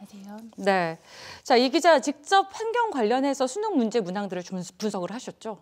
안녕하세요. 네. 자, 이 기자 직접 환경 관련해서 수능 문제 문항들을 분석을 하셨죠?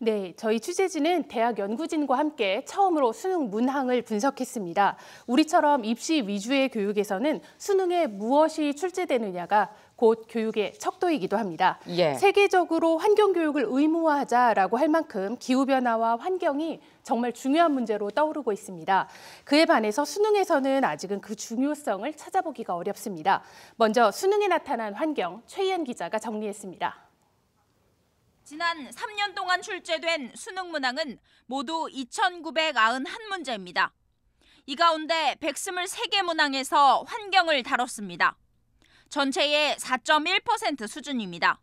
네, 저희 취재진은 대학 연구진과 함께 처음으로 수능 문항을 분석했습니다. 우리처럼 입시 위주의 교육에서는 수능에 무엇이 출제되느냐가 곧 교육의 척도이기도 합니다. 예. 세계적으로 환경교육을 의무화하자라고 할 만큼 기후변화와 환경이 정말 중요한 문제로 떠오르고 있습니다. 그에 반해서 수능에서는 아직은 그 중요성을 찾아보기가 어렵습니다. 먼저 수능에 나타난 환경, 최희연 기자가 정리했습니다. 지난 3년 동안 출제된 수능 문항은 모두 2,991문제입니다. 이 가운데 123개 문항에서 환경을 다뤘습니다. 전체의 4.1% 수준입니다.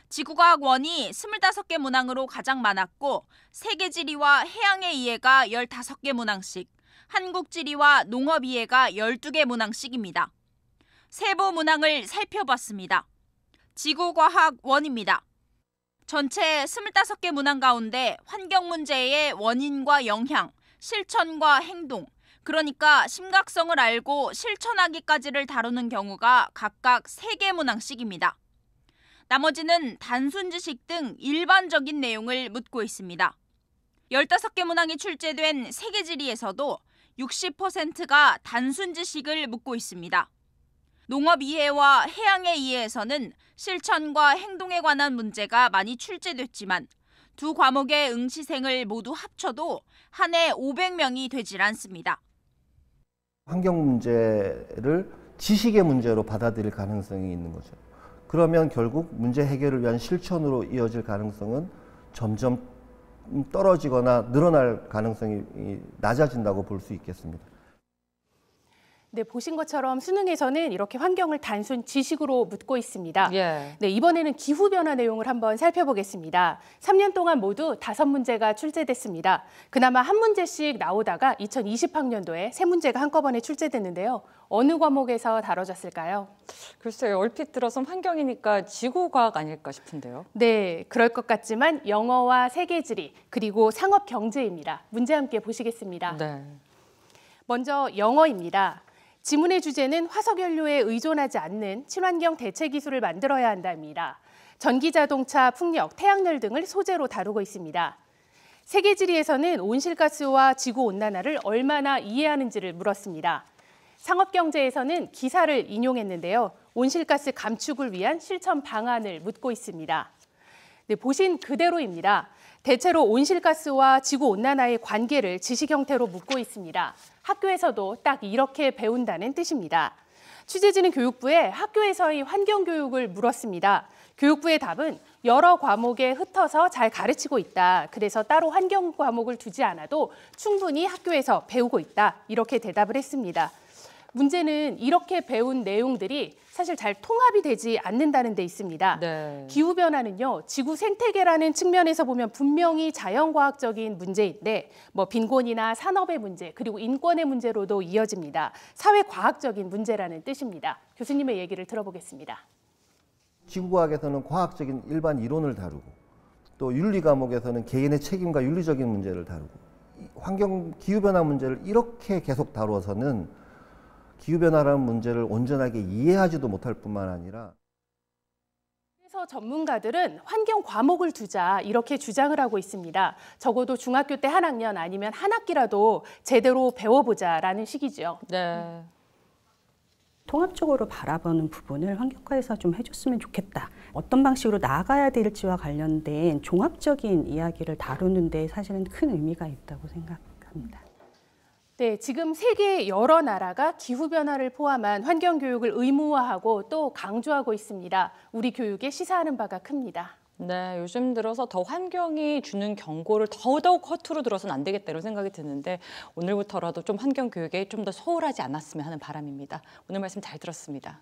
지구과학 원이 25개 문항으로 가장 많았고 세계지리와 해양의 이해가 15개 문항씩, 한국지리와 농업 이해가 12개 문항씩입니다. 세부 문항을 살펴봤습니다. 지구과학 원입니다. 전체 25개 문항 가운데 환경 문제의 원인과 영향, 실천과 행동, 그러니까 심각성을 알고 실천하기까지를 다루는 경우가 각각 3개 문항씩입니다. 나머지는 단순 지식 등 일반적인 내용을 묻고 있습니다. 15개 문항이 출제된 세계지리에서도 60%가 단순 지식을 묻고 있습니다. 농업 이해와 해양의 이해에서는 실천과 행동에 관한 문제가 많이 출제됐지만 두 과목의 응시생을 모두 합쳐도 한 해 500명이 되질 않습니다. 환경 문제를 지식의 문제로 받아들일 가능성이 있는 거죠. 그러면 결국 문제 해결을 위한 실천으로 이어질 가능성은 점점 떨어지거나 늘어날 가능성이 낮아진다고 볼 수 있겠습니다. 네, 보신 것처럼 수능에서는 이렇게 환경을 단순 지식으로 묻고 있습니다. 예. 네, 이번에는 기후변화 내용을 한번 살펴보겠습니다. 3년 동안 모두 5문제가 출제됐습니다. 그나마 한 문제씩 나오다가 2020학년도에 3문제가 한꺼번에 출제됐는데요. 어느 과목에서 다뤄졌을까요? 글쎄요, 얼핏 들어선 환경이니까 지구과학 아닐까 싶은데요. 네, 그럴 것 같지만 영어와 세계지리, 그리고 상업경제입니다. 문제 함께 보시겠습니다. 네. 먼저 영어입니다. 지문의 주제는 화석연료에 의존하지 않는 친환경 대체 기술을 만들어야 한다입니다. 전기자동차, 풍력, 태양열 등을 소재로 다루고 있습니다. 세계지리에서는 온실가스와 지구온난화를 얼마나 이해하는지를 물었습니다. 상업경제에서는 기사를 인용했는데요. 온실가스 감축을 위한 실천 방안을 묻고 있습니다. 네, 보신 그대로입니다. 대체로 온실가스와 지구온난화의 관계를 지식 형태로 묻고 있습니다. 학교에서도 딱 이렇게 배운다는 뜻입니다. 취재진은 교육부에 학교에서의 환경교육을 물었습니다. 교육부의 답은 여러 과목에 흩어서 잘 가르치고 있다. 그래서 따로 환경 과목을 두지 않아도 충분히 학교에서 배우고 있다. 이렇게 대답을 했습니다. 문제는 이렇게 배운 내용들이 사실 잘 통합이 되지 않는다는 데 있습니다. 네. 기후변화는요, 지구 생태계라는 측면에서 보면 분명히 자연과학적인 문제인데 빈곤이나 산업의 문제, 그리고 인권의 문제로도 이어집니다. 사회과학적인 문제라는 뜻입니다. 교수님의 얘기를 들어보겠습니다. 지구과학에서는 과학적인 일반 이론을 다루고 또 윤리 과목에서는 개인의 책임과 윤리적인 문제를 다루고 기후변화 문제를 이렇게 계속 다루어서는 기후변화라는 문제를 온전하게 이해하지도 못할 뿐만 아니라 그래서 전문가들은 환경 과목을 두자 이렇게 주장을 하고 있습니다. 적어도 중학교 때 한 학년 아니면 한 학기라도 제대로 배워보자라는 식이죠. 네. 통합적으로 바라보는 부분을 환경과에서 좀 해줬으면 좋겠다. 어떤 방식으로 나아가야 될지와 관련된 종합적인 이야기를 다루는 데 사실은 큰 의미가 있다고 생각합니다. 네, 지금 세계 여러 나라가 기후변화를 포함한 환경교육을 의무화하고 또 강조하고 있습니다. 우리 교육에 시사하는 바가 큽니다. 네, 요즘 들어서 더 환경이 주는 경고를 더더욱 허투루 들어서는 안 되겠다 이런 생각이 드는데 오늘부터라도 좀 환경교육에 좀 더 소홀하지 않았으면 하는 바람입니다. 오늘 말씀 잘 들었습니다.